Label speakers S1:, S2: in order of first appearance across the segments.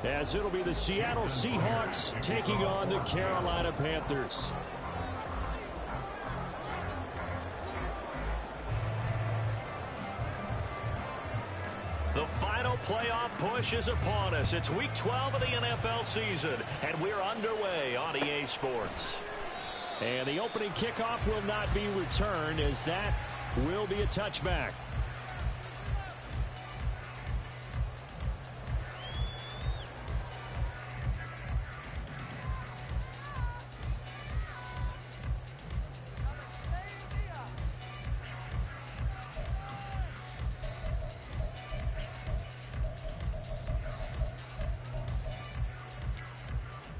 S1: as it'll be the Seattle Seahawks taking on the Carolina Panthers. The final playoff push is upon us. It's Week 12 of the NFL season, and we're underway on EA Sports. And the opening kickoff will not be returned, as that will be a touchback.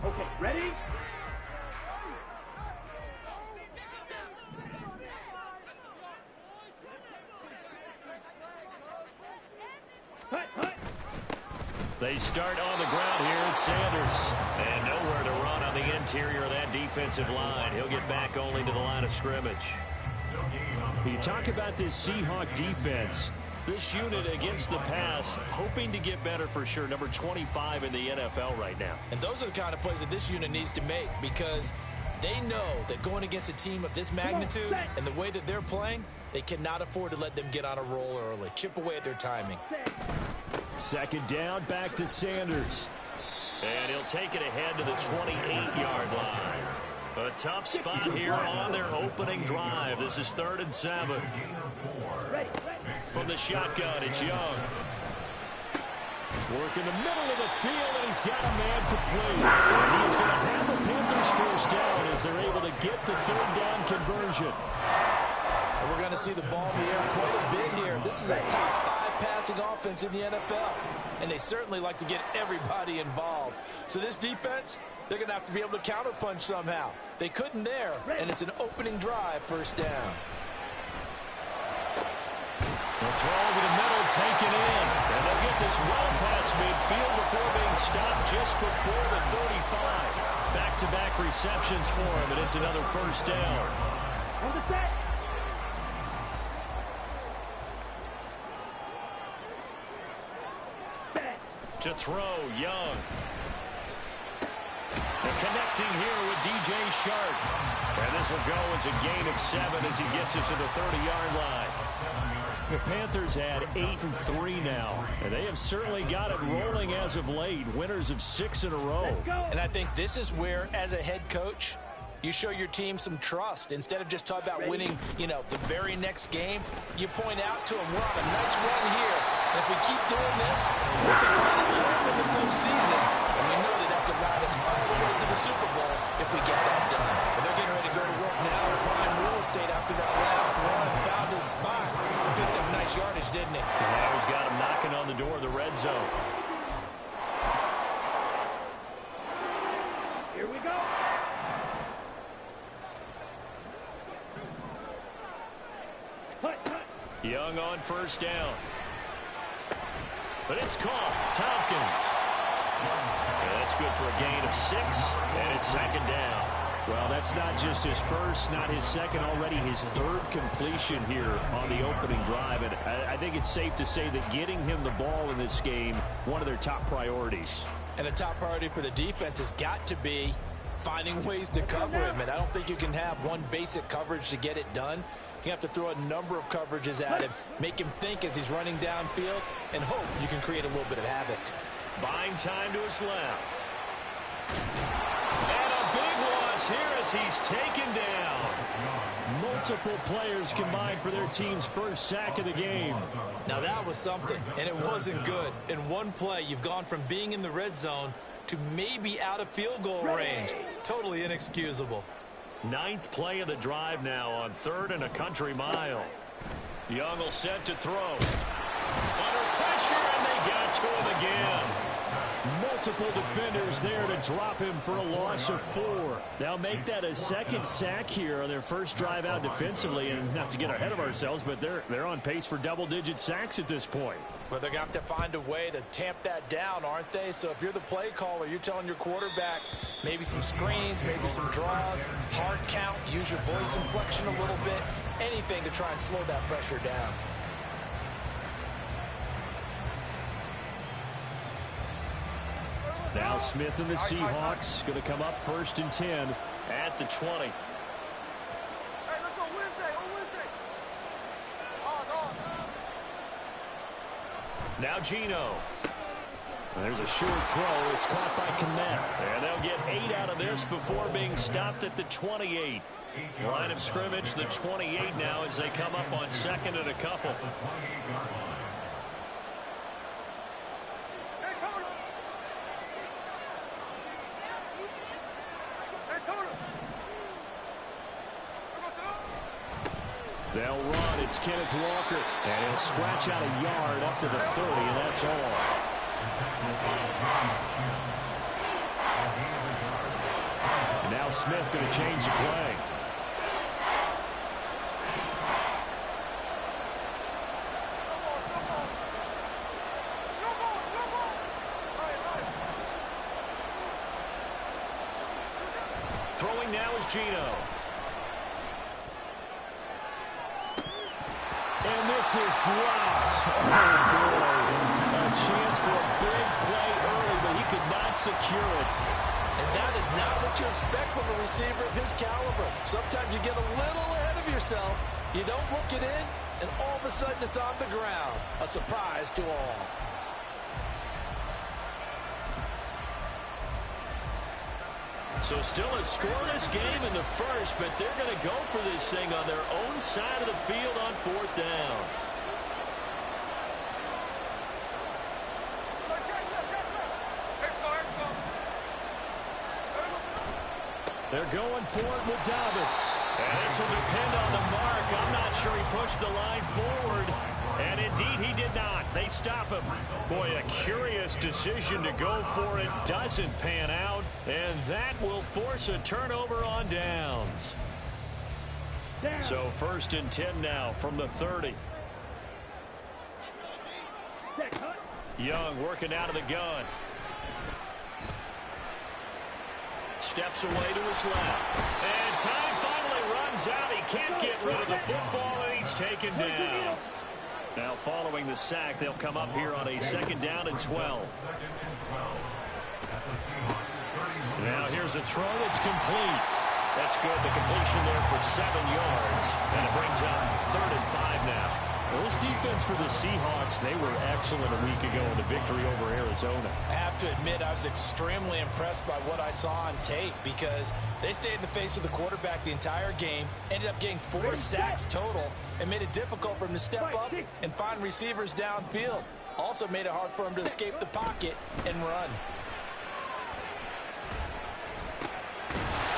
S2: Okay, ready?
S1: They start on the ground here at Sanders. And nowhere to run on the interior of that defensive line. He'll get back only to the line of scrimmage. You talk about this Seahawk defense. This unit against the pass, hoping to get better for sure. Number 25 in the NFL right now.
S3: And those are the kind of plays that this unit needs to make, because they know that going against a team of this magnitude and the way that they're playing, they cannot afford to let them get on a roll early. Chip away at their timing.
S1: Second down, back to Sanders. And he'll take it ahead to the 28-yard line. A tough spot here on their opening drive. This is 3rd and 7. From the shotgun, it's Young. Work in the middle of the field, and he's got a man complete. And he's going to have the Panthers first down as they're able to get the 3rd down conversion.
S3: And we're going to see the ball in the air quite a bit here. This is a top 5 passing offense in the NFL, and they certainly like to get everybody involved. So this defense, they're going to have to be able to counterpunch somehow. They couldn't there, and it's an opening drive, first down.
S1: The throw over the middle, taken in. And they'll get this well past midfield before being stopped just before the 35. Back-to-back receptions for him, and it's another first down.
S2: On the set.
S1: To throw, Young. And connecting here with DJ Shark. And this will go as a gain of 7 as he gets it to the 30-yard line. The Panthers had 8-3 now, and they have certainly got it rolling as of late. Winners of 6 in a row.
S3: And I think this is where, as a head coach, you show your team some trust. Instead of just talking about winning, the very next game, you point out to them, we're on a nice run here. And if we keep doing this, we can finally get in the postseason. And we know that that could ride us all the way to the Super Bowl if we get that done. But they're getting ready to go to work now in prime real estate after that last run. Found his spot and picked up nice yardage, didn't he?
S1: And now he's got him knocking on the door of the red zone.
S2: Here we go.
S1: Young on first down. But it's caught. Tompkins. And that's good for a gain of 6, and it's 2nd down. Well, that's not just his first, not his second, already his 3rd completion here on the opening drive. And I think it's safe to say that getting him the ball in this game, one of their top priorities.
S3: And a top priority for the defense has got to be finding ways to cover him. And I don't think you can have one basic coverage to get it done. You have to throw a number of coverages at him, make him think as he's running downfield, and hope you can create a little bit of havoc.
S1: Buying time to his left. And a big loss here as he's taken down. Multiple players combined for their team's first sack of the game.
S3: Now that was something, and it wasn't good. In one play, you've gone from being in the red zone to maybe out of field goal range. Totally inexcusable.
S1: 9th play of the drive now on 3rd and a country mile. Young will set to throw. Under pressure, and they got to him again. Multiple defenders there to drop him for a loss of 4. They'll make that a 2nd sack here on their first drive out defensively. And not to get ahead of ourselves, but they're on pace for double-digit sacks at this point.
S3: Well, they're going to have to find a way to tamp that down, aren't they? So if you're the play caller, you're telling your quarterback maybe some screens, maybe some draws, hard count, use your voice inflection a little bit, anything to try and slow that pressure down.
S1: Now Smith and the Seahawks going to come up 1st and 10 at the 20. Now Geno. And there's a short throw. It's caught by Kmet. And they'll get 8 out of this before being stopped at the 28. Line of scrimmage, the 28 now as they come up on 2nd and a couple. They'll run. It's Kenneth Walker. And he'll scratch out a yard up to the 30, and that's all. And now Smith going to change the play. Throwing now is Geno. And this is dropped. Oh, boy. A chance for a big play early, but he could not secure it.
S3: And that is not what you expect from a receiver of his caliber. Sometimes you get a little ahead of yourself. You don't look it in, and all of a sudden it's on the ground. A surprise to all.
S1: So still a scoreless game in the first, but they're going to go for this thing on their own side of the field on 4th down. They're going for it with Dobbins. And this will depend on the mark. I'm not sure he pushed the line forward. And indeed he did not. They stop him. Boy, a curious decision to go for it. Doesn't pan out. And that will force a turnover on downs. So 1st and 10 now from the 30. Young working out of the gun. Steps away to his left. And time finally runs out. He can't get rid of the football, and he's taken down. Now following the sack, they'll come up here on a 2nd down and 12. Now here's a throw. It's complete. That's good. The completion there for 7 yards. And it brings up 3rd and 5 now. Well, this defense for the Seahawks, they were excellent a week ago in the victory over Arizona.
S3: I have to admit, I was extremely impressed by what I saw on tape because they stayed in the face of the quarterback the entire game, ended up getting 4 sacks total, and made it difficult for him to step up and find receivers downfield. Also made it hard for him to escape the pocket and run.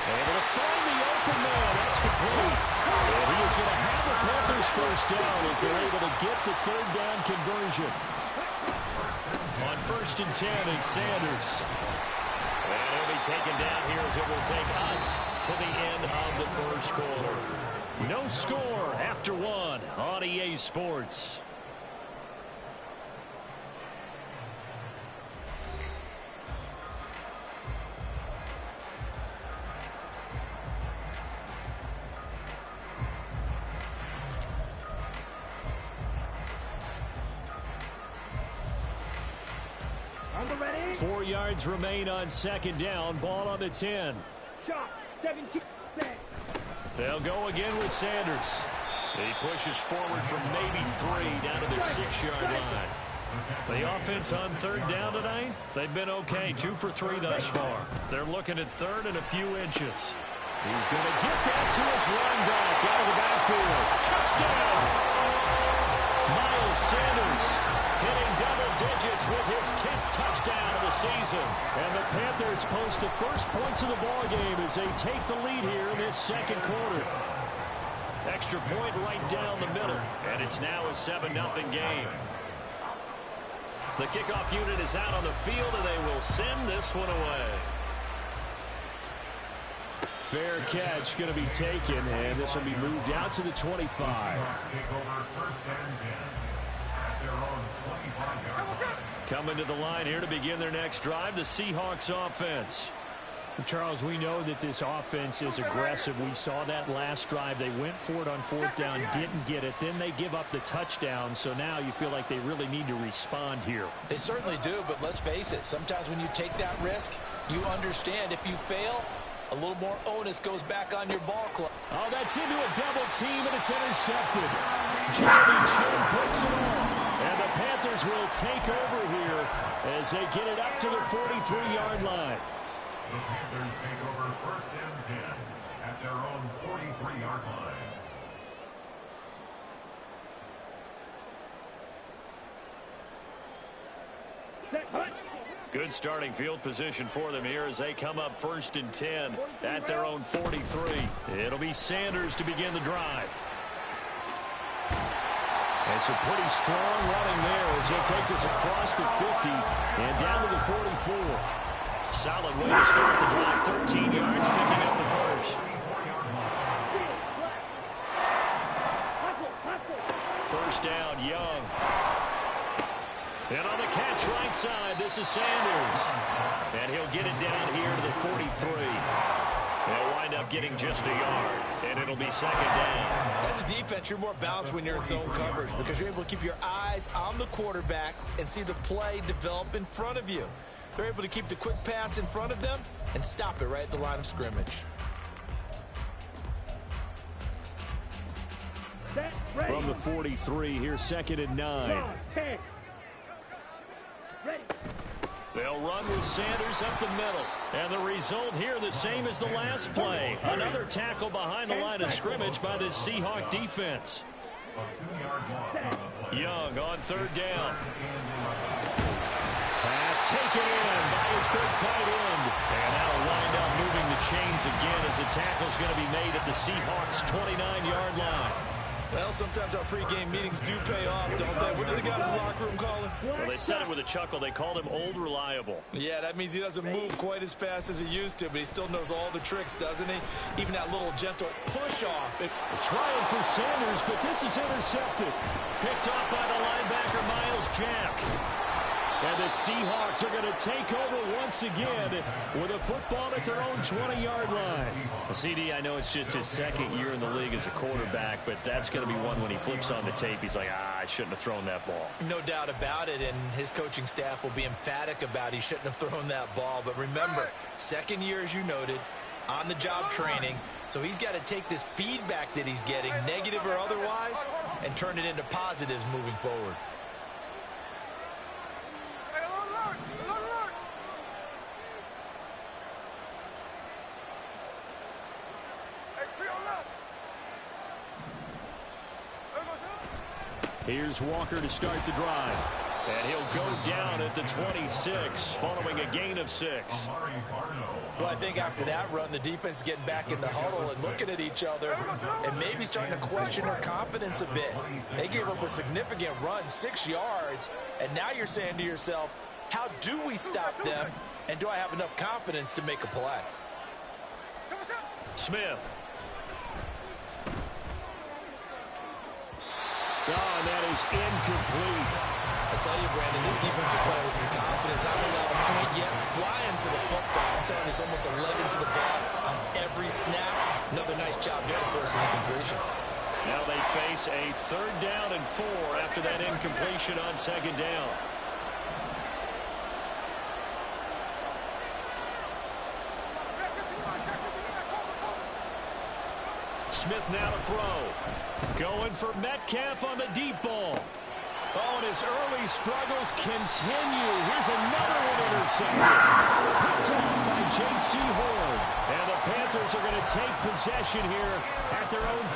S1: Able to find the open man. That's complete. And he is going to have the Panthers 1st down as they're able to get the 3rd down conversion. On 1st and 10, it's Sanders. And he'll be taken down here as it will take us to the end of the 1st quarter. No score after 1 on EA Sports.
S2: On the ready.
S1: 4 yards remain on 2nd down. Ball on the 10.
S2: Shot. 17.
S1: They'll go again with Sanders. He pushes forward from maybe 3 down to the 6-yard line. The offense on 3rd down tonight, they've been okay. 2 for 3 thus far. They're looking at 3rd and a few inches. He's going to get that to his running back out of the backfield. Touchdown! Miles Sanders hitting double digits with his 10th touchdown of the season. And the Panthers post the first points of the ballgame as they take the lead here in this 2nd quarter. Extra point right down the middle. And it's now a 7-0 game. The kickoff unit is out on the field, and they will send this one away. Fair catch going to be taken, and this will be moved out to the 25. Coming to the line here to begin their next drive, the Seahawks offense. Charles, we know that this offense is aggressive. We saw that last drive. They went for it on fourth down, didn't get it. Then they give up the touchdown. So now you feel like they really need to respond here.
S3: They certainly do, but let's face it. Sometimes when you take that risk, you understand if you fail, a little more onus goes back on your ball club.
S1: Oh, that's into a double team, and it's intercepted. Johnny Chin breaks it off. And the Panthers will take over here as they get it up to the 43-yard line.
S4: The Panthers take over first and 10 at their own 43-yard line.
S1: Good starting field position for them here as they come up first and 10 at their own 43. It'll be Sanders to begin the drive. And some pretty strong running there as he'll take this across the 50 and down to the 44. Solid way to start the drive. 13 yards, picking up the first. First down, Young. And on the catch right side, this is Sanders. And he'll get it down here to the 43. They'll wind up getting just a yard, and it'll be second down.
S3: As a defense, you're more balanced when you're in zone coverage because you're able to keep your eyes on the quarterback and see the play develop in front of you. They're able to keep the quick pass in front of them and stop it right at the line of scrimmage.
S1: From the 43, here's second and 9. They'll run with Sanders up the middle. And the result here the same as the last play. Another tackle behind the line of scrimmage by this Seahawk defense. Young on third down. Pass taken in by his big tight end. And that'll wind up moving the chains again as the tackle's going to be made at the Seahawks' 29-yard line.
S3: Well, sometimes our pregame meetings do pay off, don't they? What do the guys in the locker room call him?
S1: Well, they said it with a chuckle. They called him Old Reliable.
S3: Yeah, that means he doesn't move quite as fast as he used to, but he still knows all the tricks, doesn't he? Even that little gentle push-off.
S1: Trying for Sanders, but this is intercepted. Picked off by the linebacker, Miles Jack. And the Seahawks are going to take over once again with a football at their own 20-yard line. CD, I know it's just his second year in the league as a quarterback, but that's going to be one when he flips on the tape. He's like, I shouldn't have thrown that ball.
S3: No doubt about it, and his coaching staff will be emphatic about he shouldn't have thrown that ball. But remember, second year, as you noted, on-the-job training, so he's got to take this feedback that he's getting, negative or otherwise, and turn it into positives moving forward.
S1: Here's Walker to start the drive. And he'll go down at the 26 following a gain of 6.
S3: Well, I think after that run, the defense is getting back in the huddle and looking at each other and maybe starting to question their confidence a bit. They gave up a significant run, 6 yards, and now you're saying to yourself, how do we stop them, and do I have enough confidence to make a play?
S1: Smith. Oh, and that is incomplete.
S3: I tell you, Brandon, this defense is playing with some confidence. I don't allow a point yet. Flying to the football. I'm telling you, it's almost a leg into the ball on every snap. Another nice job there for us in the completion.
S1: Now they face a 3rd down and 4 after that incompletion on 2nd down. Smith now to throw. Going for Metcalf on the deep ball. Oh, and his early struggles continue. Here's another one intercepted. Picked off by J.C. Horn. And the Panthers are going to take possession here at their own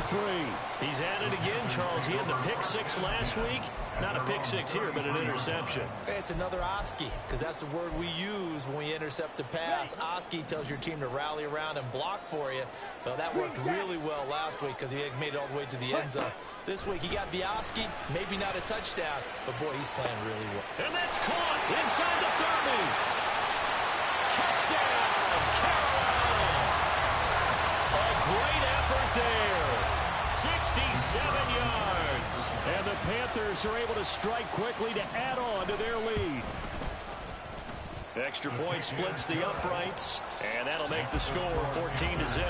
S1: 33. He's at it again, Charles. He had the pick 6 last week. Not a pick 6 here, but an interception.
S3: It's another Oski, because that's the word we use when we intercept a pass. Oski tells your team to rally around and block for you. Well, that worked really well last week because he made it all the way to the end zone. This week he got the Oski, maybe not a touchdown, but boy, he's playing really well.
S1: And that's caught inside the 30. Touchdown, Carolina. A great effort there. 67 yards. And the Panthers are able to strike quickly to add on to their lead. Extra point splits the uprights, and that'll make the score 14-0.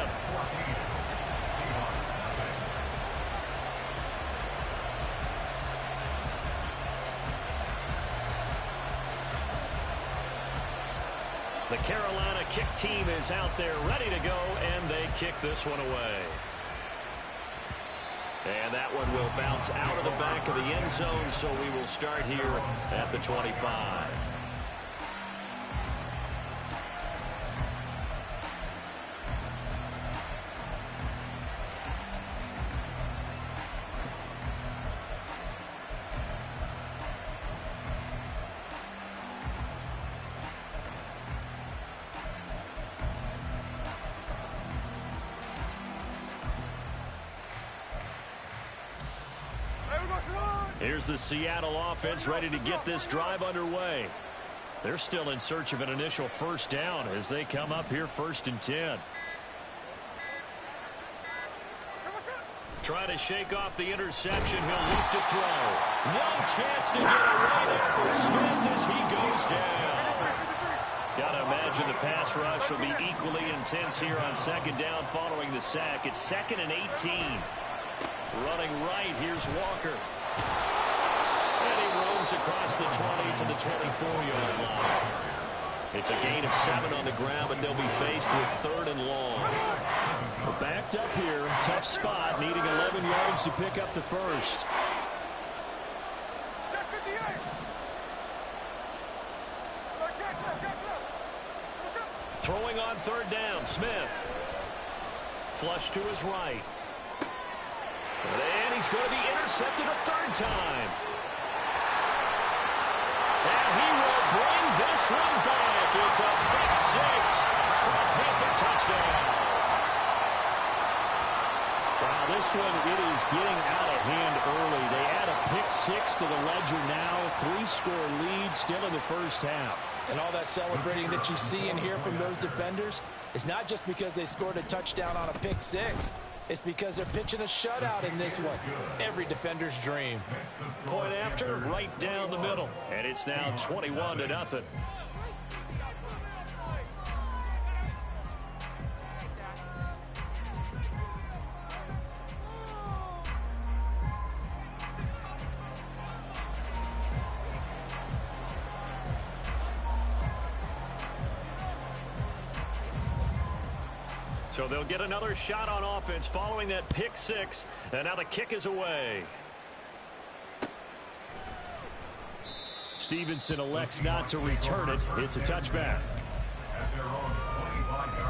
S1: The Carolina kick team is out there ready to go, and they kick this one away. And that one will bounce out of the back of the end zone, so we will start here at the 25. Here's the Seattle offense ready to get this drive underway. They're still in search of an initial first down as they come up here 1st and 10. Try to shake off the interception. He'll look to throw. No chance to get away there for Smith as he goes down. Gotta imagine the pass rush will be equally intense here on 2nd down following the sack. It's 2nd and 18. Running right, here's Walker. And he roams across the 20 to the 24-yard line. It's a gain of 7 on the ground, but they'll be faced with 3rd and long. We're backed up here. Tough spot, needing 11 yards to pick up the first. Throwing on 3rd down, Smith. Flush to his right. And he's going to be intercepted a 3rd time. And he will bring this one back. It's a pick 6 for a Panther touchdown. Wow, this one, it is getting out of hand early. They add a pick 6 to the ledger now. 3-score lead still in the first half.
S3: And all that celebrating that you see and hear from those defenders is not just because they scored a touchdown on a pick 6. It's because they're pitching a shutout in this one. Every defender's dream.
S1: Point after, right down the middle. And it's now 21-0. So they'll get another shot on offense following that pick 6. And now the kick is away. Stevenson elects not to return it. It's a touchback.
S4: At their own 25-yard line.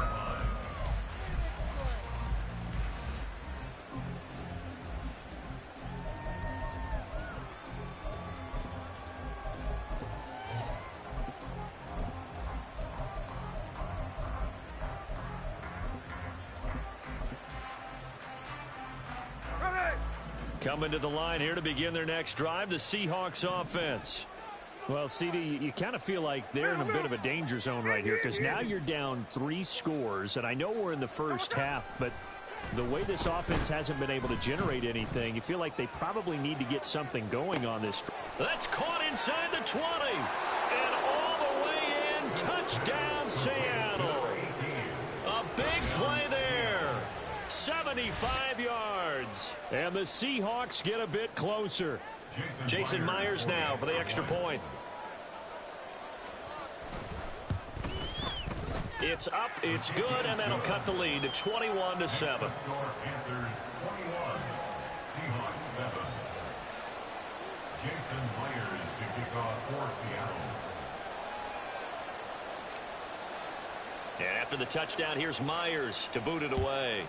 S1: Coming to the line here to begin their next drive, the Seahawks offense. Well, CD, you kind of feel like they're in a bit of a danger zone right here because now you're down 3 scores, and I know we're in the first half, but the way this offense hasn't been able to generate anything, you feel like they probably need to get something going on this. That's caught inside the 20, and all the way in, touchdown Seattle. A big play there. 75 yards. And the Seahawks get a bit closer. Jason Myers now for the extra point. It's up, it's good, and that'll cut the lead to 21-7.
S4: Panthers 21, Seahawks 7. Jason Myers to kick off for Seattle.
S1: And after the touchdown, here's Myers to boot it away.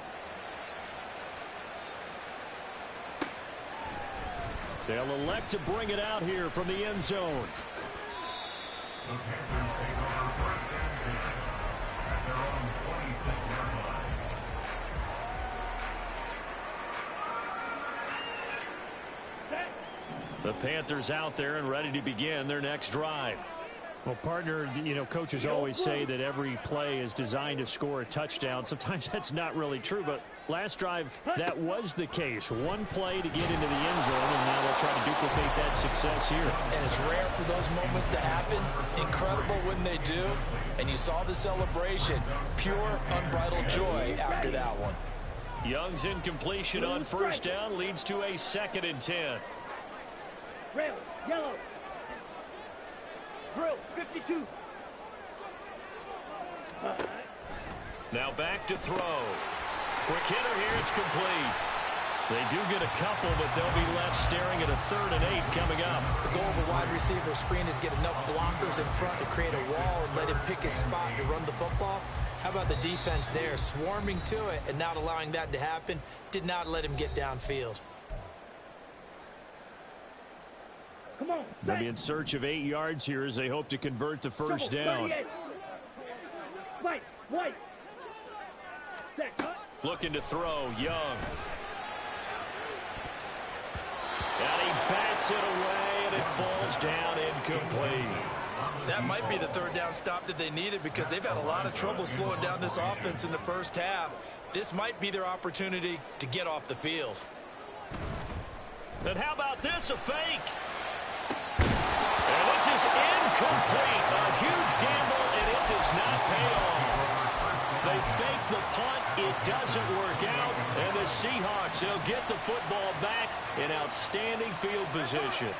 S1: They'll elect to bring it out here from the end zone.
S4: The Panthers take over 1st and 10 at their own 26-yard line.
S1: The Panthers out there and ready to begin their next drive. Well, partner, you know, coaches always say that every play is designed to score a touchdown. Sometimes that's not really true, but last drive, that was the case. One play to get into the end zone, and now they'll try to duplicate that success here.
S3: And it's rare for those moments to happen. Incredible when they do. And you saw the celebration. Pure, unbridled joy after that one.
S1: Young's incompletion on first down leads to a 2nd and 10.
S2: Red, yellow. Drill, 52.
S1: Now back to throw. Quick hitter here, it's complete. They do get a couple, but they'll be left staring at a 3rd and 8 coming up.
S3: The goal of a wide receiver screen is get enough blockers in front to create a wall and let him pick his spot to run the football. How about the defense there, swarming to it and not allowing that to happen? Did not let him get downfield.
S2: Come on.
S1: They'll be in search of 8 yards here as they hope to convert the first down.
S2: White, white. Set, cut.
S1: Looking to throw, Young. And he bats it away, and it falls down incomplete.
S3: That might be the 3rd down stop that they needed because they've had a lot of trouble slowing down this offense in the first half. This might be their opportunity to get off the field.
S1: And how about this, a fake? And this is incomplete. A huge gamble, and it does not pay off. They fake the punt. It doesn't work out. And the Seahawks, they'll get the football back in outstanding field position.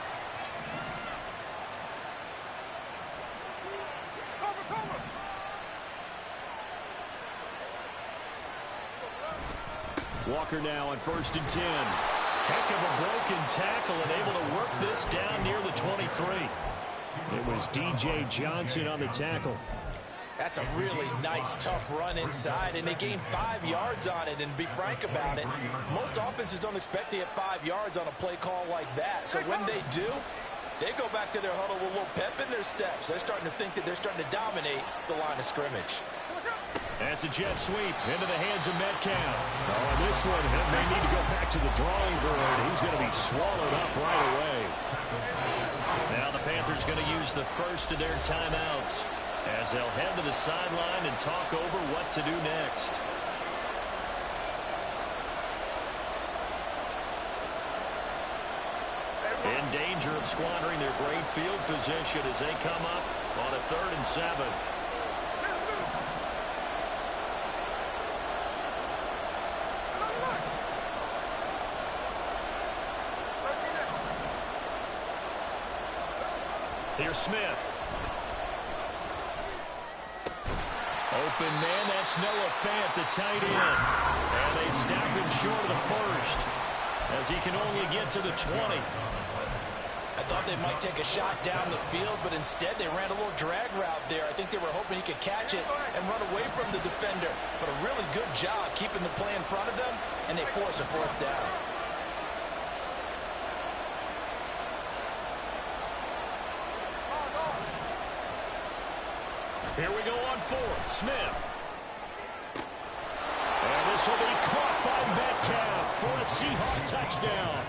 S1: Walker now on 1st and 10. Heck of a broken tackle and able to work this down near the 23. It was DJ Johnson on the tackle.
S3: That's a really nice, tough run inside, and they gained 5 yards on it. And to be frank about it, most offenses don't expect to get 5 yards on a play call like that. So when they do, they go back to their huddle with a little pep in their steps. They're starting to think that they're starting to dominate the line of scrimmage.
S1: That's a jet sweep into the hands of Metcalf. Oh, and this one may need to go back to the drawing board. He's going to be swallowed up right away. Now the Panthers going to use the first of their timeouts as they'll head to the sideline and talk over what to do next. In danger of squandering their great field position as they come up on a 3rd and 7. Here's Smith. Open man, that's Noah Fant, the tight end. And they stop him short of the first as he can only get to the 20.
S3: I thought they might take a shot down the field, but instead they ran a little drag route there. I think they were hoping he could catch it and run away from the defender. But a really good job keeping the play in front of them, and they force a 4th down.
S1: Here we go on 4th. Smith. And this will be caught by Metcalf for a Seahawk touchdown.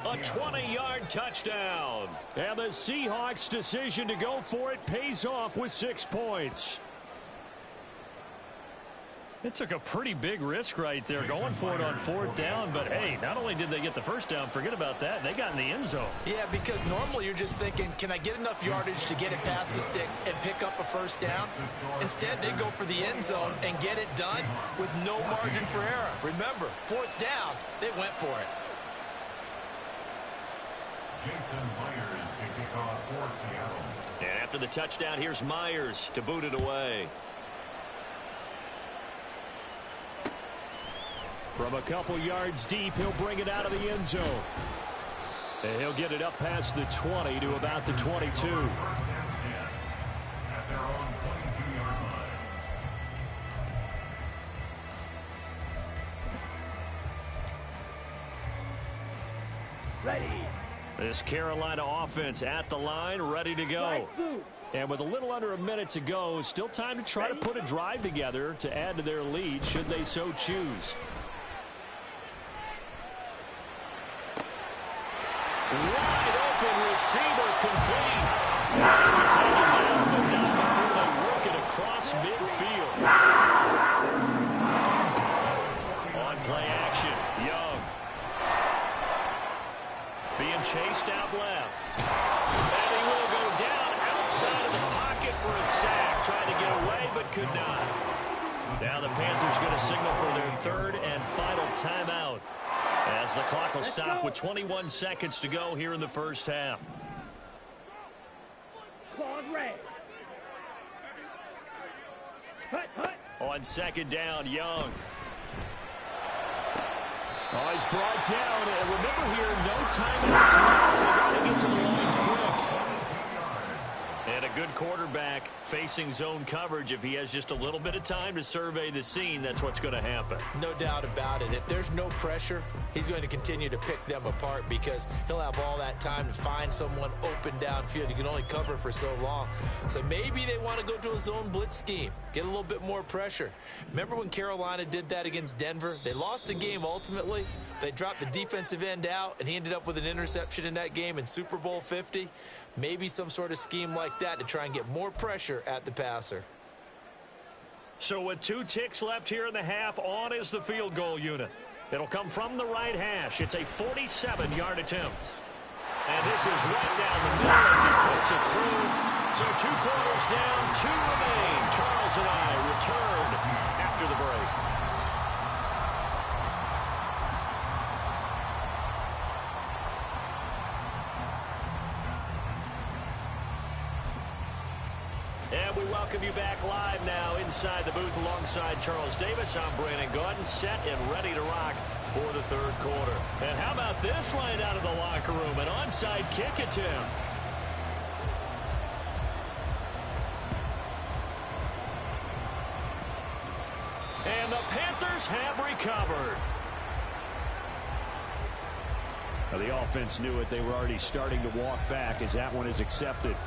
S1: A 20-yard touchdown. And the Seahawks' decision to go for it pays off with 6 points. It took a pretty big risk right there going for it on 4th down. But, hey, not only did they get the first down, forget about that, they got in the end zone.
S3: Yeah, because normally you're just thinking, can I get enough yardage to get it past the sticks and pick up a first down? Instead, they go for the end zone and get it done with no margin for error. Remember, 4th down, they went for it.
S4: Jason Myers to kick off for Seattle.
S1: And after the touchdown, here's Myers to boot it away. From a couple yards deep, he'll bring it out of the end zone. And he'll get it up past the 20 to about the 22.
S4: First and 10 at their own 22-yard line.
S2: Ready.
S1: This Carolina offense at the line, ready to go. And with a little under a minute to go, still time to try to put a drive together to add to their lead should they so choose. Wide open receiver complete. Maybe taken down, but not before they work it across midfield. On play action, Young. Being chased out left. And he will go down outside of the pocket for a sack. Trying to get away, but could not. Now the Panthers going to signal for their third and final timeout, as the clock will stop with 21 seconds to go here in the first half.
S2: Claws red. Hut, hut.
S1: On second down, Young.
S5: Oh, he's brought down. And remember here, no timeouts left. They got to get to the line quick.
S1: And a good quarterback facing zone coverage. If he has just a little bit of time to survey the scene, that's what's going to happen.
S3: No doubt about it. If there's no pressure, he's going to continue to pick them apart because he'll have all that time to find someone open downfield. You can only cover for so long. So maybe they want to go to a zone blitz scheme, get a little bit more pressure. Remember when Carolina did that against Denver? They lost the game ultimately. They dropped the defensive end out, and he ended up with an interception in that game in Super Bowl 50. Maybe some sort of scheme like that to try and get more pressure at the passer.
S1: So with 2 ticks left here in the half, on is the field goal unit. It'll come from the right hash. It's a 47-yard attempt. And this is right down the middle as he puts it through. So 2 quarters down, 2 remain. Charles and I return after the break. And we welcome you back live now inside the booth alongside Charles Davis. I'm Brandon Gaudin, set and ready to rock for the third quarter. And how about this line out of the locker room? An onside kick attempt. And the Panthers have recovered.
S5: Now, the offense knew it. They were already starting to walk back as that one is accepted.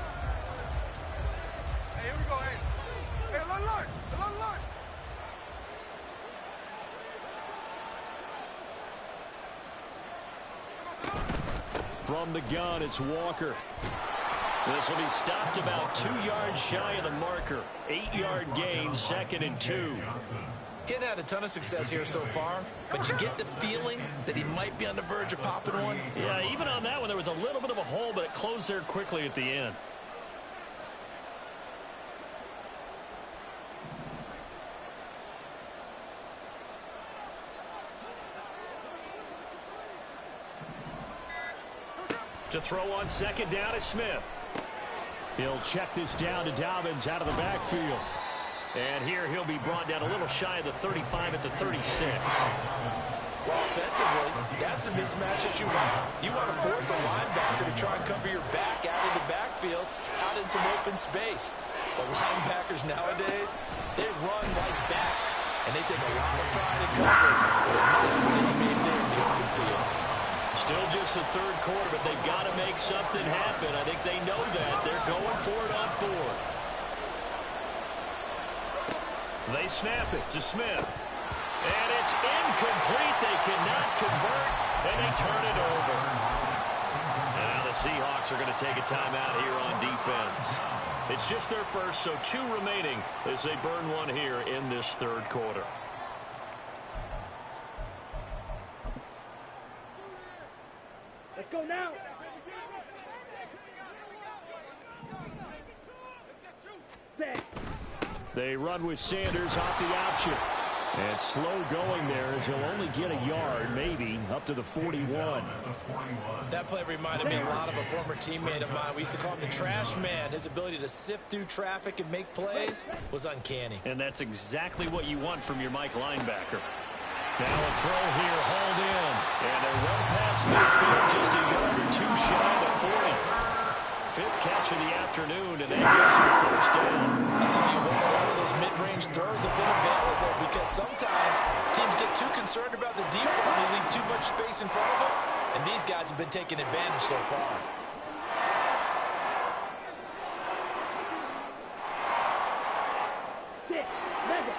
S1: From the gun, it's Walker. This will be stopped about 2 yards shy of the marker. 8-yard gain, 2nd and 2.
S3: Getting had a ton of success here so far, but you get the feeling that he might be on the verge of popping one.
S1: Yeah, even on that one, there was a little bit of a hole, but it closed there quickly at the end. To throw on second down is Smith.
S5: He'll check this down to Dobbins out of the backfield.
S1: And here he'll be brought down a little shy of the 35 at the 36.
S3: Well, offensively, that's the mismatch that you want. You want to force a linebacker to try and cover your back out of the backfield, out in some open space. But linebackers nowadays, they run like backs, and they take a lot of pride in covering. But a nice play he made there in the open field.
S1: Still just the third quarter, but they've got to make something happen. I think they know that. They're going for it on 4th. They snap it to Smith. And it's incomplete. They cannot convert, and they turn it over. And now the Seahawks are going to take a timeout here on defense. It's just their first, so 2 remaining as they burn one here in this third quarter.
S2: Let's go now. Set.
S5: They run with Sanders off the option. And slow going there as he'll only get a yard, maybe, up to the 41.
S3: That play reminded me a lot of a former teammate of mine. We used to call him the trash man. His ability to sift through traffic and make plays was uncanny.
S1: And that's exactly what you want from your Mike linebacker. Now a throw here, hauled in. And they run past midfield just a yard or 2 shy of the 40. 5th catch of the afternoon, and that gets him the first down.
S3: I'll tell you what, a lot of those mid-range throws have been available because sometimes teams get too concerned about the deep ball and they leave too much space in front of them. And these guys have been taking advantage so far.
S2: Sit. Level.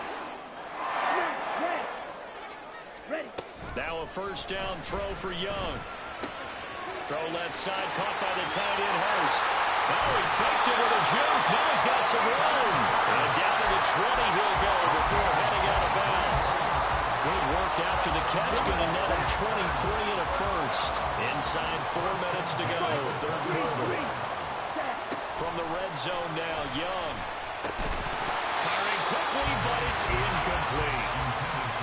S2: Ready.
S1: Now a first down throw for Young. Throw left side, caught by the tight end Hurst. Oh, he faked it with a juke. Now he's got some room. And down to the 20 he'll go before heading out of bounds. Good work after the catch. Going to net him 23 and a first. Inside 4 minutes to go. Third quarter. From the red zone now, Young. Firing quickly, but it's incomplete.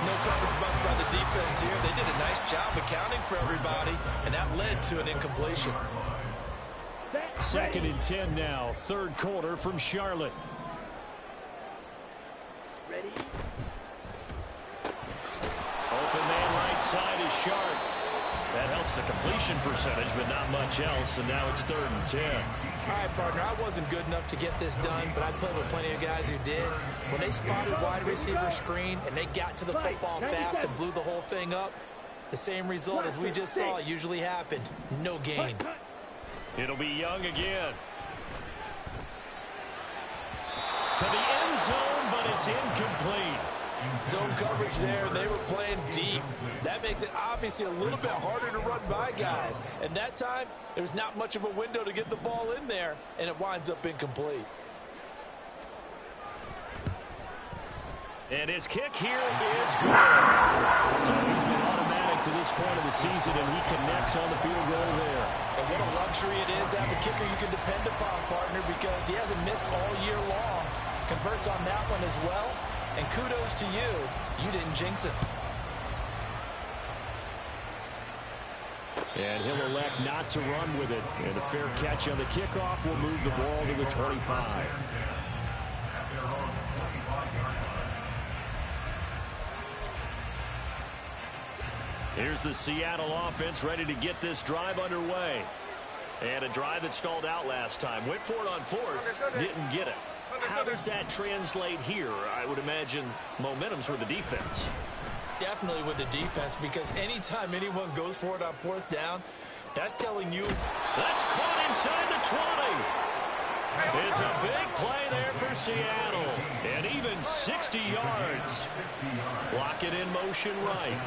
S3: No coverage bust by the defense here. They did a nice job accounting for everybody, and that led to an incompletion.
S5: Second and 10 now. Third quarter from Charlotte.
S2: Ready?
S1: Open man right side is Sharp. That helps the completion percentage, but not much else, and now it's third and 10.
S3: All right, partner, I wasn't good enough to get this done, but I played with plenty of guys who did. When they spotted wide receiver screen and they got to the football fast and blew the whole thing up, the same result as we just saw usually happened. No gain.
S1: It'll be Young again. To the end zone, but it's incomplete.
S3: Zone coverage there, they were playing deep. That makes it obviously a little bit harder to run by guys. And that time, there's not much of a window to get the ball in there, and it winds up incomplete.
S1: And his kick here is good. So he's been automatic to this point of the season, and he connects on the field goal there.
S3: And what a luxury it is to have a kicker you can depend upon, partner, because he hasn't missed all year long. Converts on that one as well. And kudos to you. You didn't jinx it.
S5: And he'll elect not to run with it. And a fair catch on the kickoff will move the ball to the 25. Here's the Seattle offense ready to get this drive underway. And a drive that stalled out last time. Went for it on fourth. Didn't get it. How does that translate here? I would imagine momentum's with the defense.
S3: Definitely with the defense, because anytime anyone goes for it on fourth down, that's telling you.
S1: That's caught inside the 20. It's a big play there for Seattle. And even 60 yards. Block it in motion right.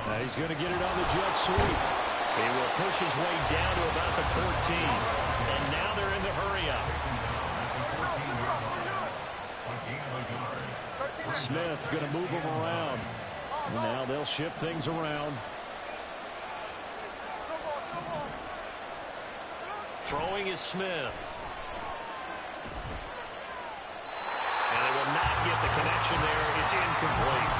S5: Now he's going to get it on the jet sweep.
S1: He will push his way down to about the 14. And now they're in the hurry-up.
S5: Smith going to move him around. And now they'll shift things around.
S1: Throwing is Smith. And they will not get the connection there. It's incomplete.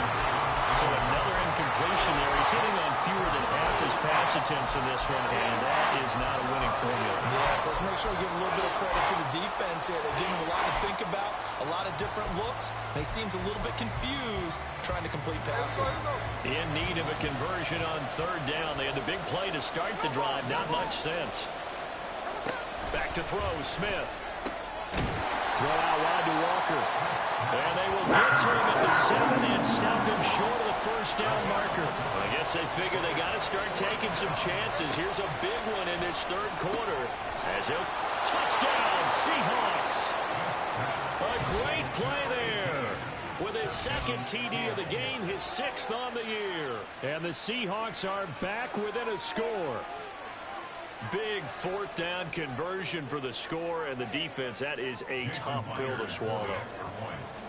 S1: So another incompletion there. He's hitting on fewer than half his pass attempts in this one, and that is not a winning formula.
S3: Yes, let's make sure we give a little bit of credit to the defense here. They're giving him a lot to think about, a lot of different looks, and he seems a little bit confused trying to complete passes.
S1: In need of a conversion on third down. They had the big play to start the drive. Not much sense. Back to throw, Smith.
S5: Throw out wide to Walker.
S1: And they will get to him at the 7 and stop him short of the first down marker. I guess they figure they got to start taking some chances. Here's a big one in this third quarter. As he'll touchdown, Seahawks. A great play there. With his second TD of the game, his 6th on the year.
S5: And the Seahawks are back within a score.
S1: Big fourth down conversion for the score, and the defense, that is a tough pill to swallow.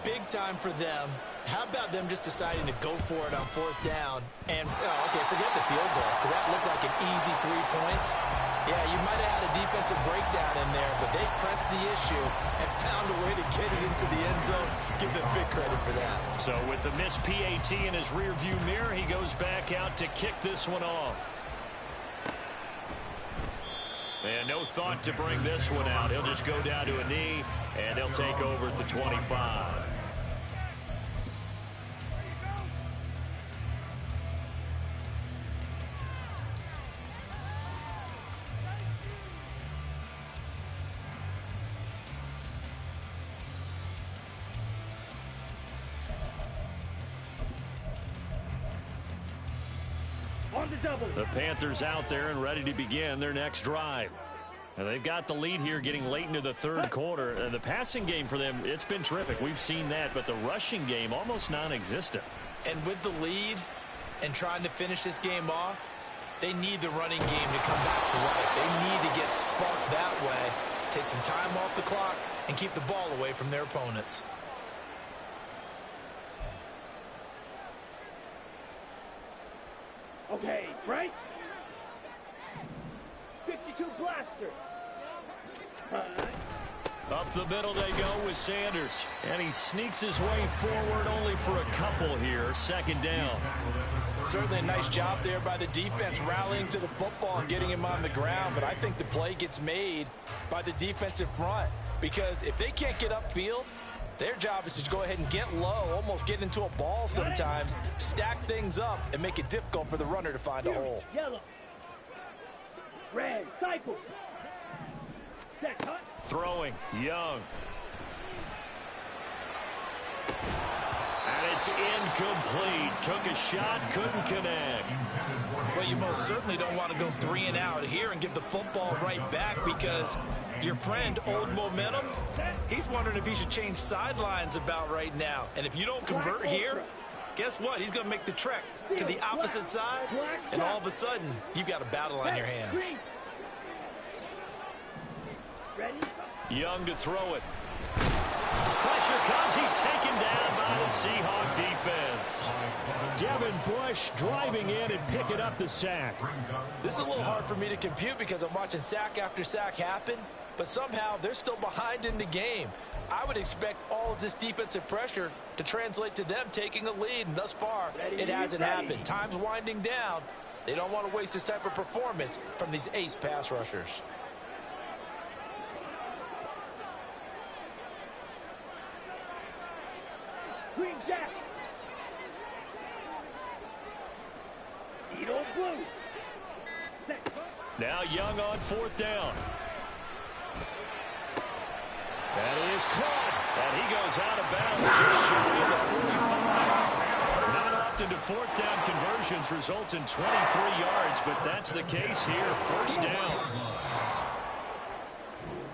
S3: Big time for them. How about them just deciding to go for it on fourth down? And, okay, forget the field goal, because that looked like an easy 3 points. Yeah, you might have had a defensive breakdown in there, but they pressed the issue and found a way to get it into the end zone. Give them big credit for that.
S1: So with the missed PAT in his rearview mirror, he goes back out to kick this one off. And no thought to bring this one out. He'll just go down to a knee, and they'll take over at the 25. The Panthers out there and ready to begin their next drive. And they've got the lead here getting late into the third quarter. The passing game for them, it's been terrific. We've seen that, but the rushing game almost non-existent.
S3: And with the lead and trying to finish this game off, they need the running game to come back to life. They need to get sparked that way take some time off the clock, and keep the ball away from their opponents.
S2: Okay, Bryce. 52 blasters.
S1: Up the middle they go with Sanders. And he sneaks his way forward only for a couple here. Second down.
S3: Certainly a nice job there by the defense rallying to the football and getting him on the ground. But I think the play gets made by the defensive front. Because if they can't get upfield, their job is to go ahead and get low, almost get into a ball sometimes, stack things up, and make it difficult for the runner to find a hole.
S2: Yellow. Red. Cycle. Set cut.
S1: Throwing. Young. And it's incomplete. Took a shot, couldn't connect.
S3: Well, you most certainly don't want to go 3 and out here and give the football right back, because your friend, Old Momentum, he's wondering if he should change sidelines about right now. And if you don't convert here, guess what? He's going to make the trek to the opposite side, and all of a sudden, you've got a battle on your hands.
S2: Ready?
S1: Young to throw it. Pressure comes. He's taken down by the Seahawk defense. Devin Bush driving in and picking up the sack.
S3: This is a little hard for me to compute because I'm watching sack after sack happen, but somehow they're still behind in the game. I would expect all of this defensive pressure to translate to them taking a lead, and thus far, it hasn't happened. Time's winding down. They don't want to waste this type of performance from these ace pass rushers.
S2: Green Jack. Needle blue. Set cut.
S1: Now Young on 4th down. That is caught. And he goes out of bounds just shy of the 45. Not often do 4th down conversions result in 23 yards, but that's the case here. 1st down.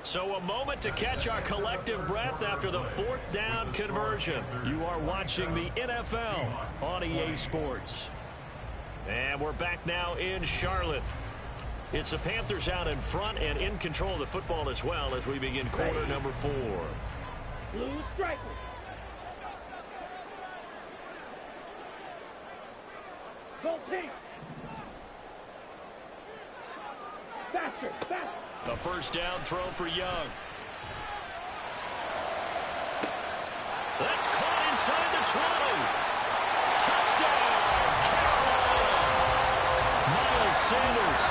S1: So a moment to catch our collective breath after the 4th down conversion. You are watching the NFL on EA Sports. And we're back now in Charlotte. It's the Panthers out in front and in control of the football as well as we begin quarter number 4.
S2: Blue striker. Go pink. Faster, faster.
S1: A 1st down throw for Young. That's caught inside the 20. Touchdown, Carolina. Miles Sanders,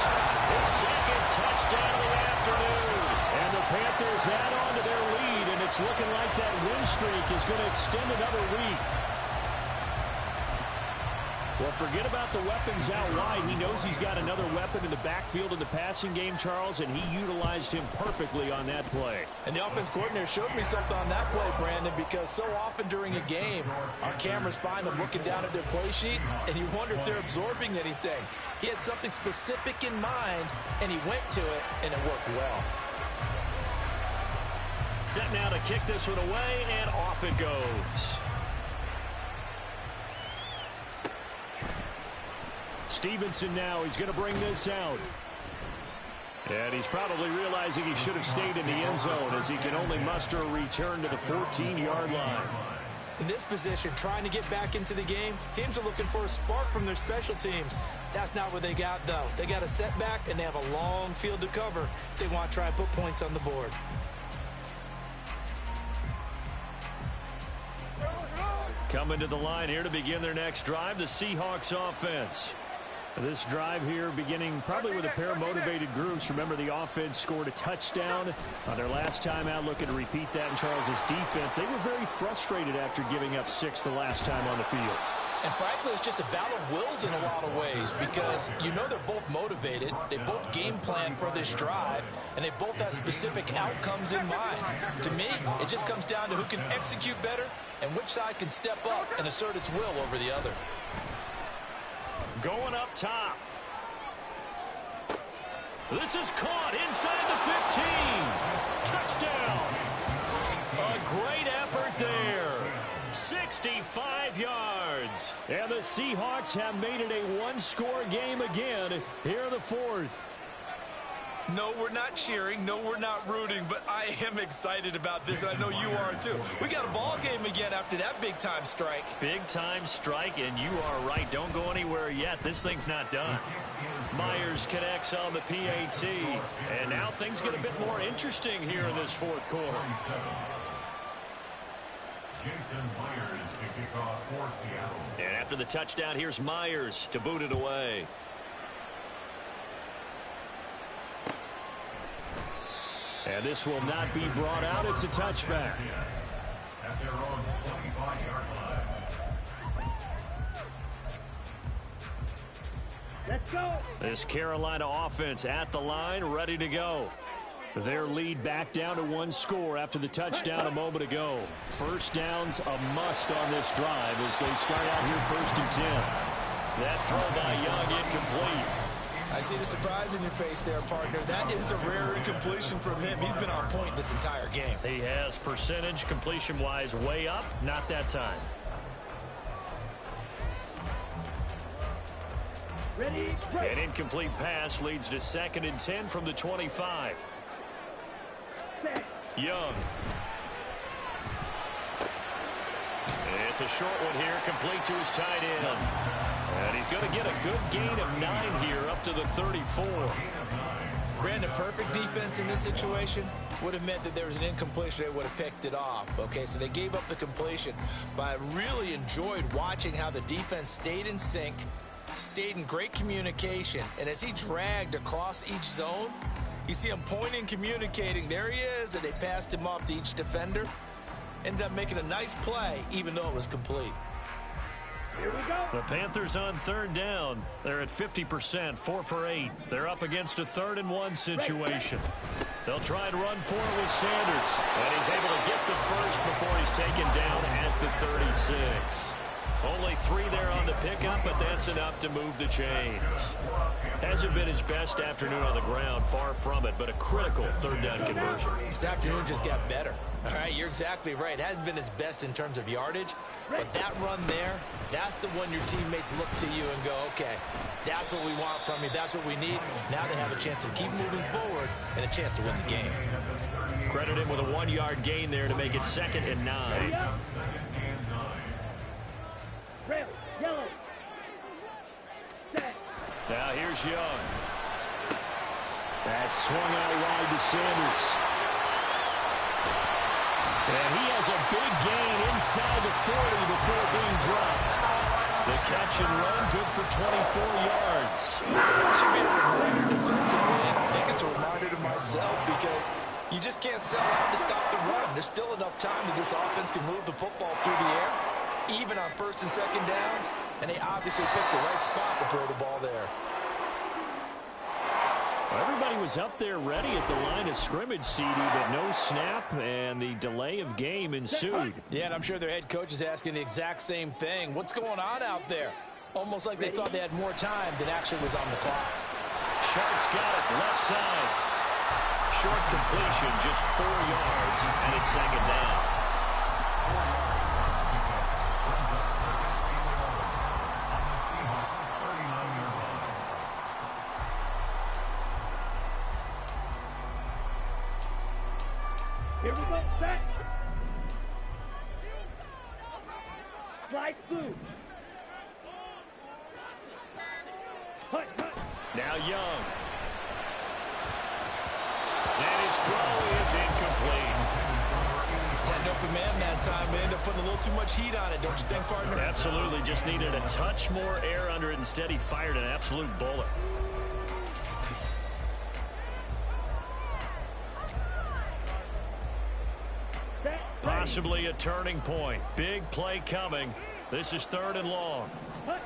S1: his 2nd touchdown of the afternoon. And the Panthers add on to their lead, and it's looking like that win streak is going to extend another week. Well, forget about the weapons out wide. He knows he's got another weapon in the backfield in the passing game, Charles, and he utilized him perfectly on that play.
S3: And the offense coordinator showed me something on that play, Brandon, because so often during a game, our cameras find them looking down at their play sheets, and you wonder if they're absorbing anything. He had something specific in mind, and he went to it, and it worked well.
S1: Set now to kick this one away, and off it goes. Stevenson now, he's going to bring this out. And he's probably realizing he should have stayed in the end zone as he can only muster a return to the 14-yard line.
S3: In this position, trying to get back into the game, teams are looking for a spark from their special teams. That's not what they got, though. They got a setback, and they have a long field to cover if they want to try and put points on the board.
S1: Coming to the line here to begin their next drive, the Seahawks offense. This drive here beginning probably with a pair of motivated groups. Remember, the offense scored a touchdown on their last time out, looking to repeat that in Charles's defense. They were very frustrated after giving up 6 the last time on the field.
S3: And frankly, it's just a battle of wills in a lot of ways, because you know they're both motivated, they both game plan for this drive, and they both have specific outcomes in mind. To me, it just comes down to who can execute better and which side can step up and assert its will over the other.
S1: Going up top. This is caught inside the 15. Touchdown. A great effort there. 65 yards. And the Seahawks have made it a one-score game again here in the 4th.
S3: No, we're not cheering. No, we're not rooting. But I am excited about this, and I know you are too. We got a ball game again after that big-time strike.
S5: Big-time strike, and you are right. Don't go anywhere yet. This thing's not done. Myers connects on the PAT. And now things get a bit more interesting here in this fourth quarter.
S4: Jason Myers to kick off for Seattle.
S5: And after the touchdown, here's Myers to boot it away. And this will not be brought out. It's a touchback.
S4: At their own 25-yard line.
S2: Let's go.
S5: This Carolina offense at the line, ready to go. Their lead back down to one score after the touchdown a moment ago. First down's a must on this drive as they start out here 1st and 10. That throw by Young incomplete.
S3: I see the surprise in your face there, partner. That is a rare incompletion from him. He's been on point this entire game.
S5: He has percentage completion-wise way up, not that time.
S2: Ready,
S5: An incomplete pass leads to 2nd and 10 from the 25.
S2: set.
S5: Young. It's a short one here, complete to his tight end. And he's going to get a good gain of 9 here up to the 34.
S3: Brandon, perfect defense in this situation would have meant that there was an incompletion. They would have picked it off. Okay, so they gave up the completion. But I really enjoyed watching how the defense stayed in sync, stayed in great communication. And as he dragged across each zone, you see him pointing, communicating. There he is, and they passed him off to each defender. Ended up making a nice play, even though it was complete.
S2: Here we go.
S5: The Panthers on 3rd down. They're at 50%, 4 for 8. They're up against a 3rd and 1 situation. They'll try and run for it with Sanders. And he's able to get the first before he's taken down at the 36. Only 3 there on the pickup, but that's enough to move the chains. Hasn't been his best afternoon on the ground, far from it, but a critical 3rd down conversion.
S3: This afternoon just got better. All right, you're exactly right. It hasn't been his best in terms of yardage, but that run there, that's the one your teammates look to you and go, okay, that's what we want from you. That's what we need. Now they have a chance to keep moving forward and a chance to win the game.
S5: Credit him with a 1-yard gain there to make it 2nd and 9.
S2: Trail, yellow. Set.
S5: Now here's Young. That's swung out wide to Sanders. And he has a big gain inside the 40 before being dropped. The catch and run, good for 24 yards.
S3: Should be a reminder defensively, and I think it's a reminder to myself because you just can't sell out to stop the run. There's still enough time that this offense can move the football through the air, even on 1st and 2nd downs, and they obviously picked the right spot to throw the ball there.
S5: Everybody was up there ready at the line of scrimmage, CD, but no snap, and the delay of game ensued.
S3: Yeah, and I'm sure their head coach is asking the exact same thing. What's going on out there? Almost like they thought they had more time than actually was on the clock.
S5: Sharp's got it, left side. Short completion, just 4 yards, and it's 2nd down.
S2: Here we go. Set. Slide through. Hut, hut.
S5: Now Young. And his throw is incomplete.
S3: Had an open man that time. They ended up putting a little too much heat on it, don't you think, partner?
S5: Absolutely, just needed a touch more air under it. Instead, he fired an absolute bullet.
S2: Set.
S5: Possibly a turning point. Big play coming. This is 3rd and long.
S2: Hut.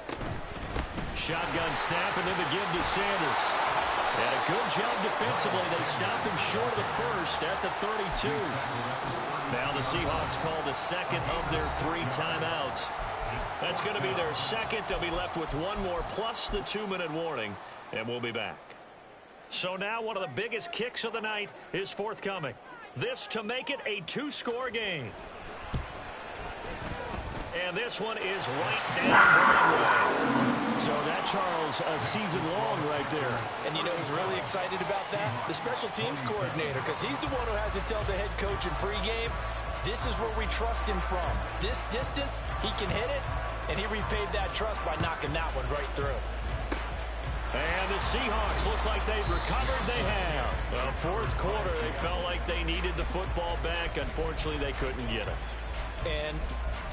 S5: Shotgun snap and then the give to Sanders. And a good job defensively. They stopped him short of the first at the 32. Now the Seahawks call the 2nd of their 3 timeouts. That's going to be their 2nd. They'll be left with 1 more plus the 2-minute warning, and we'll be back. So now one of the biggest kicks of the night is forthcoming. This to make it a 2-score game.
S1: And this one is right down Broadway.
S5: So that, Charles, a season long right there.
S3: And you know who's really excited about that? The special teams coordinator, because he's the one who has to tell the head coach in pregame, this is where we trust him from. This distance, he can hit it, and he repaid that trust by knocking that one right through.
S1: And the Seahawks, looks like they've recovered. They have. Well, fourth quarter, they felt like they needed the football back. Unfortunately, they couldn't get it.
S3: And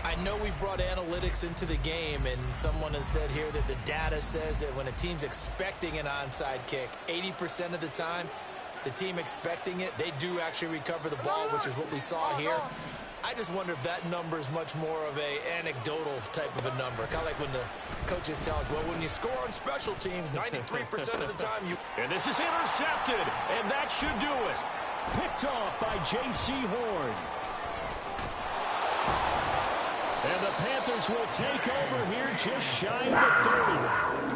S3: I know we brought analytics into the game, and someone has said here that the data says that when a team's expecting an onside kick, 80% of the time, the team expecting it, they do actually recover the ball, which is what we saw here. I just wonder if that number is much more of a anecdotal type of a number. Kind of like when the coaches tell us, well, when you score on special teams, 93% of the time you...
S1: And this is intercepted, and that should do it.
S5: Picked off by J.C. Horn. And the Panthers will take over here just shy of the 30.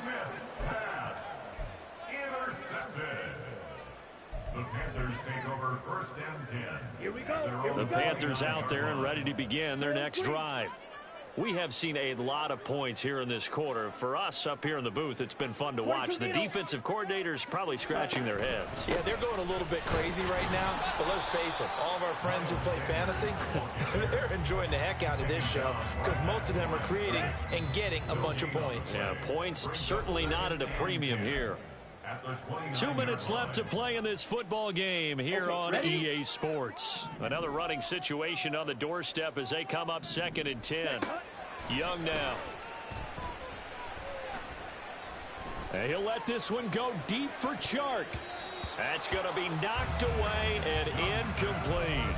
S4: Smith's pass. Intercepted. The Panthers take over first and 10.
S2: Here we go.
S1: The Panthers out there and ready to begin their next drive. We have seen a lot of points here in this quarter. For us up here in the booth, it's been fun to watch. The defensive coordinators probably scratching their heads.
S3: Yeah, they're going a little bit crazy right now, but let's face it, all of our friends who play fantasy, they're enjoying the heck out of this show because most of them are creating and getting a bunch of points.
S1: Yeah, points certainly not at a premium here. 2 minutes left to play in this football game here on EA Sports. Another running situation on the doorstep as they come up 2nd and 10. Young now.
S5: And he'll let this one go deep for Chark.
S1: That's going to be knocked away and incomplete.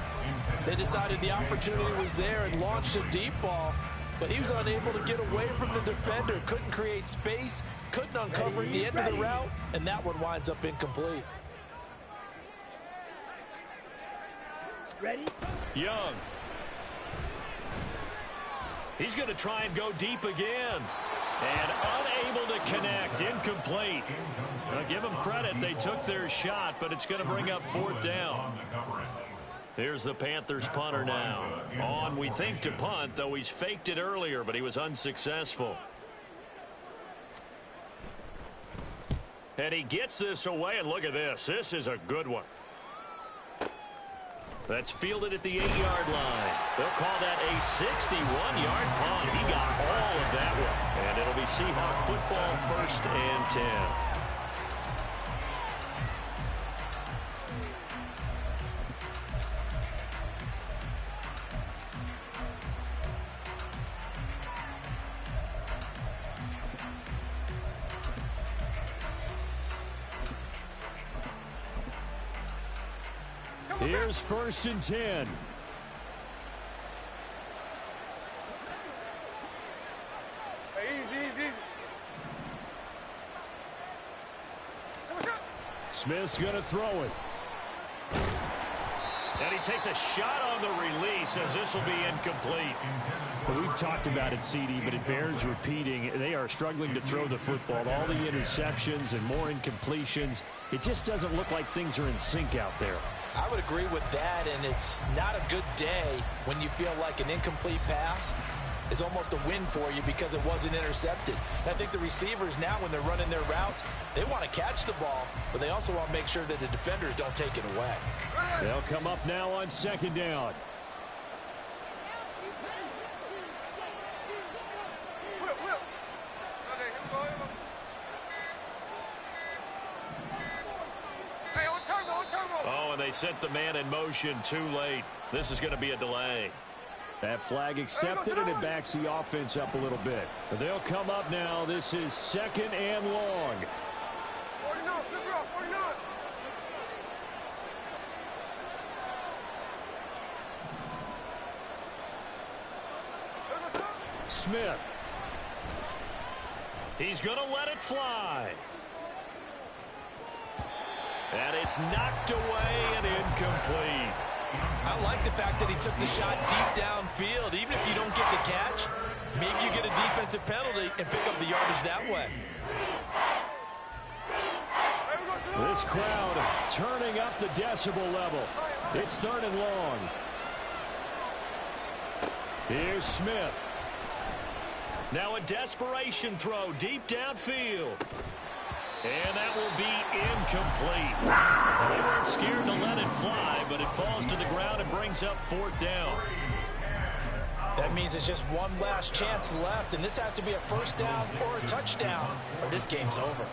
S3: They decided the opportunity was there and launched a deep ball, but he was unable to get away from the defender, couldn't create space, couldn't uncover at the end of the route, and that one winds up incomplete.
S2: Ready?
S1: Young. He's going to try and go deep again. And unable to connect. Incomplete. Well, give them credit. They took their shot, but it's going to bring up 4th down. Here's the Panthers punter now. On, we think, to punt, though he's faked it earlier, but he was unsuccessful. And he gets this away, and look at this. This is a good one. That's fielded at the 8-yard line. They'll call that a 61-yard punt. He got all of that one. And it'll be Seahawk football 1st and 10.
S5: Here's 1st and 10.
S2: Easy.
S5: Smith's going to throw it.
S1: And he takes a shot on the release as this will be incomplete.
S5: Well, we've talked about it, CD, but it bears repeating. They are struggling to throw the football. All the interceptions and more incompletions. It just doesn't look like things are in sync out there.
S3: I would agree with that, and it's not a good day when you feel like an incomplete pass is almost a win for you because it wasn't intercepted. And I think the receivers now, when they're running their routes, they want to catch the ball, but they also want to make sure that the defenders don't take it away.
S5: They'll come up now on 2nd down.
S1: Oh, and they sent the man in motion too late. This is going to be a delay.
S5: That flag accepted, and it backs the offense up a little bit. But they'll come up now. This is 2nd and long. Smith.
S1: He's going to let it fly. And it's knocked away and incomplete.
S3: I like the fact that he took the shot deep downfield. Even if you don't get the catch, maybe you get a defensive penalty and pick up the yardage that way.
S5: This crowd turning up the decibel level. It's 3rd and long.
S1: Here's Smith. Now a desperation throw deep downfield. And that will be incomplete. They weren't scared to let it fly, but it falls to the ground and brings up 4th down.
S3: That means it's just one last chance left, and this has to be a first down or a touchdown, or this game's over.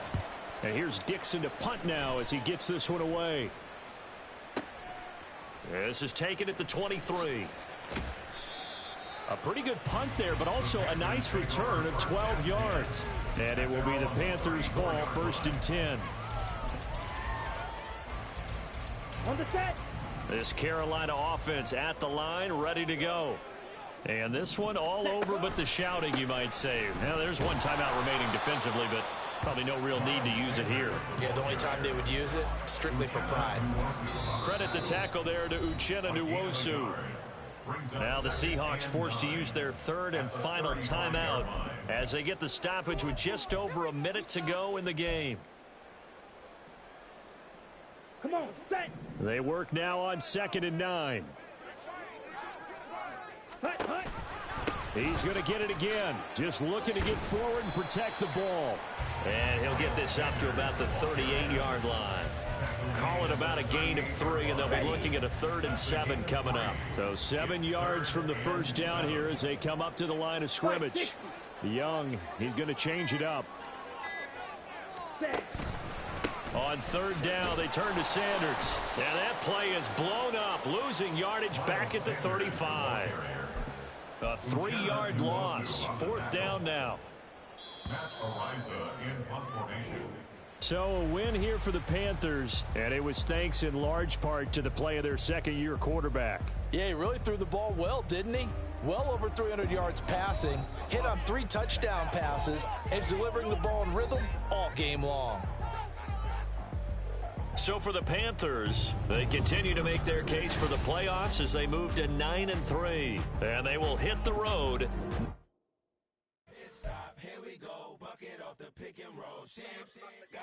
S1: And here's Dixon to punt now as he gets this one away. This is taken at the 23. A pretty good punt there, but also a nice return of 12 yards. And it will be the Panthers' ball, 1st and 10.
S2: On the set.
S1: This Carolina offense at the line, ready to go. And this one all over but the shouting, you might say. Now, there's one timeout remaining defensively, but probably no real need to use it here.
S3: Yeah, the only time they would use it, strictly for pride.
S1: Credit the tackle there to Uchenna Nwosu. Now the Seahawks forced to use their 3rd and final timeout as they get the stoppage with just over a minute to go in the game.
S2: Come on, set.
S1: They work now on 2nd and 9.
S2: Hut, hut.
S1: He's going to get it again. Just looking to get forward and protect the ball. And he'll get this up to about the 38-yard line. Call it about a gain of 3, and they'll be looking at a 3rd and 7 coming up. So 7 yards from the first down here as they come up to the line of scrimmage. Young, he's going to change it up. On 3rd down, they turn to Sanders. And that play is blown up, losing yardage back at the 35. A 3-yard loss. 4th down now. So a win here for the Panthers, and it was thanks in large part to the play of their 2nd-year quarterback.
S3: Yeah, he really threw the ball well, didn't he? Well over 300 yards passing, hit on 3 touchdown passes, and he's delivering the ball in rhythm all game long.
S1: So for the Panthers, they continue to make their case for the playoffs as they move to 9-3, and they will hit the road.